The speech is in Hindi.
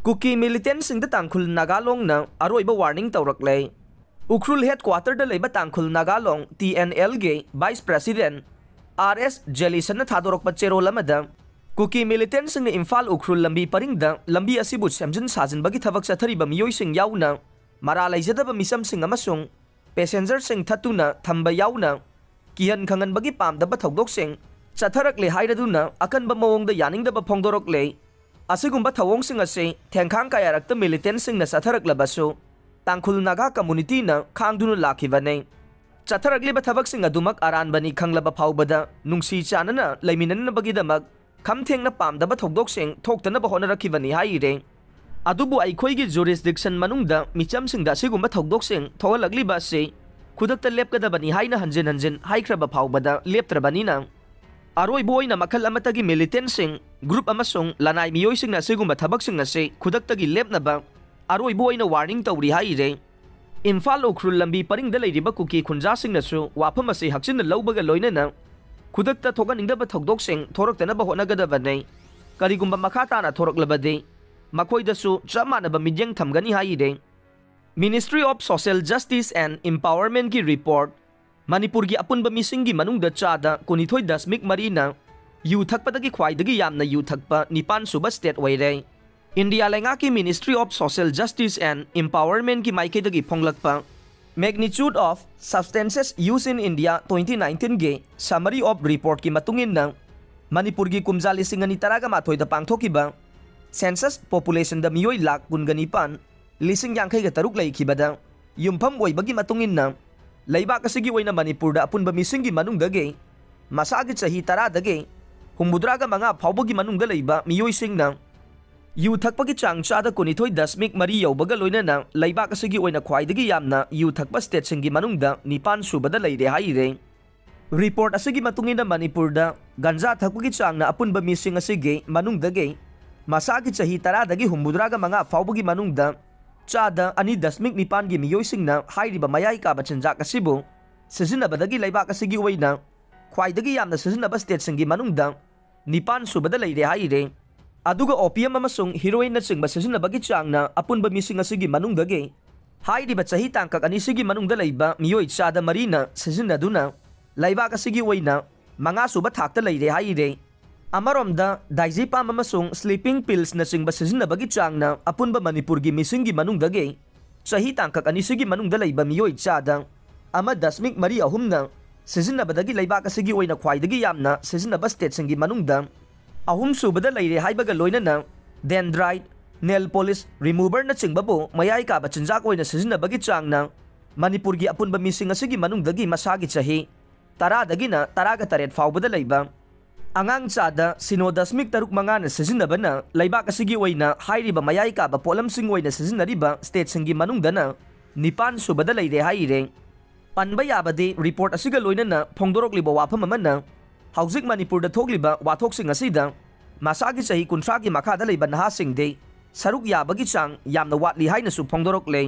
कुकी मिलिटेंट सिंह तांखुल नागालोंग न अरोइब वार्निंग तौरकले उख्रुल हेडक्वार्टर द लेबा तांखुल नागालोंग TNL गे वाइस प्रेसिडेंट RS जेलिसन थादोरक चेरोल अमदा कुकी मिलिटेंट सिंह इम्फाल उख्रुल लंबी परिंग द लंबी असिबु सेमजिन साजिनबगी थबक चथरिब मियोय सिंह याउना मरा लैजदब मिसम सिंह अमसुंग पैसेंजर सिंह थतुना थंब याउना किहन खंगनबगी पामदब थौदोक सिंह चथरकले हाइरदुना अकनब मवोंग द यानिंगदब फोंगदोरकले असिगुंबा थवोंग सिंह असे थेंखांग कायारक्त मिलिटेंट सिंह न चथरकलबसु तांखुल नागा कम्युनिटी न खांगदुनु लाखिबने चथरकलिब थबक सिंह अदुमक अरानबनी खंगलब फाउबदा नुंगसी चानना लैमिननबगीदमक खमथेंगना पामदब थौदोक सिंह थोक्तनब होनरखिबनी हाइरे अदुबु अइखोइगी जुरिसडिक्शन मनुंगदा मिचम सिंह दा असिगुंबा थौदोक सिंह थोगलगलिबा असे खुदकता लेपकदबनी हाइना हंजिन हंजिन हाइख्रब फाउबदा लेपत्रबनीना अरोइब ओइना मखल अमतगी मिलिटेंट सिंह ग्रुप अमसुंग लनाई मियोय सिंह असिगुंबा थबक सिंह असे खुदकतगी लेपनबा अरोइब ओइना वार्निंग तौरी हाइरे इम्फाल उख्रुल लंबी परिंगदा लैरिबा कुकी खुंजा सिंहनसु वाफम असे हक्सिन लौबगा लोइनना खुदकता थोगनिंगदब थौदोक सिंह थोरक्तनब होनगदबने करिगुंबा मखा ताना थोरक्लबदे मखोइदसु चप मानब मिजेंग थमगनी हाइरे ministry of social justice and empowerment की रिपोर्ट मणिपुर की अपुनब मिसिंगी मनुंगदा चादा 29.3 यू थकपदगी ख्वाइदगी यामना यू थकपा 9 सुबह स्टेट ओइरे इंडिया लेंगा की ministry of social justice and empowerment की माइकेदगी फोंगलकपा magnitude of substances use in India 2019 गे समरी ऑफ रिपोर्ट की मतुंगिन मणिपुर की कुमजा लिसिंग अनि तरागा माथोइदा पांगथोकिबा सेंसस पॉपुलेशन द मियोय लाख कुनगनिपान लिसिंग यांखैगा तरुक लैखिबदा युमफम ओइबगी मतुंगिन लैबाक असिगी ओइना मणिपुर द अपुनब मिसिंगी मनुंगदगे मसागी चही 10 दगे 75 फाउबगी मनुंगदा लैबा मियोय सिंगना यू थकपगी चांग चादा 29.3 यौबगा लोइनना लैबाक असिगी ओइना ख्वाइदगी यामना यू थकपा स्टेट सिंगी मनुंगदा 9 सुबदा लैरे हाइरे रिपोर्ट असिगी मतुंगिना मणिपुर द गंजा थकपगी चांगना अपुनब मिसिंग असिगी मनुंगदगे मसागी चही 10 दगी 75 फाउबगी मनुंगदा चादा 2.9 की मियोय सिंगना हाइरिबा मयाई काबा चिंजाक असिबु सिजिनबदगी लैबाक असिगी ओइना ख्वाइदगी यामना सिजिनबा स्टेट सिंगी मनुंगदा 9 सुबदा लैरे हाइरे अदुगा ओपियम अमसुंग हिरोइन न चिंगबा सिजिनबगी चांगना अपुनब मिसिंग असिगी मनुंगदगे हाइरिबा चही तांकक अनिसिगी मनुंगदा लैबा मियोय चादा मरीना सिजिनदुना लैबाक असिगी ओइना 5 सुबा थाकता लैरे हाइरे अमरोमदा डाइजेपाम अमसुंग स्लीपिंग पिल्स न चिंगबा सिजिनबगी चांगना अपुनब मणिपुर की मिसिंगी मनुंगदगे चही तांकक अनिसिगी मनुंगदा लैबा मियोय चादा 1.3 न सिजिनबदगी लैबाक असिगी ओइना ख्वाइदगी यामना सिजिनबा स्टेट सिंगी मनुंगदा 3 सुबदा लैरे हाइबगा लोइनना डेंड्राइट नेल पॉलिश रिमूवर न चिंगबबो मयाई काबा चिंजाक ओइना सिजिनबगी चांगना मणिपुर की अपुनब मिसिंग असिगी मनुंगदगी मसागी चही 10 दगिना 13 फाउबदा लैबा अंगांग चादा 0.35 न सिजिनबना लैबाक असिगी ओइना हाइरिबा मयाई काबा पोलम सिंग ओइना सिजिनरिबा स्टेट सिंगी मनुंगदना 9 सुबदा लैरे हाइरे पनबा याबदे रिपोर्ट असिगा लोइनना फोंगदोरकलिबा वाफम अमना हौजिक मणिपुर द थोगलिबा वाथोकसिंग असिदा मसागी चही 30 की मखादा लैबा नहासिंगदे सरुक याबगी चांग यामना वाटली हाइनसु फोंगदोरकले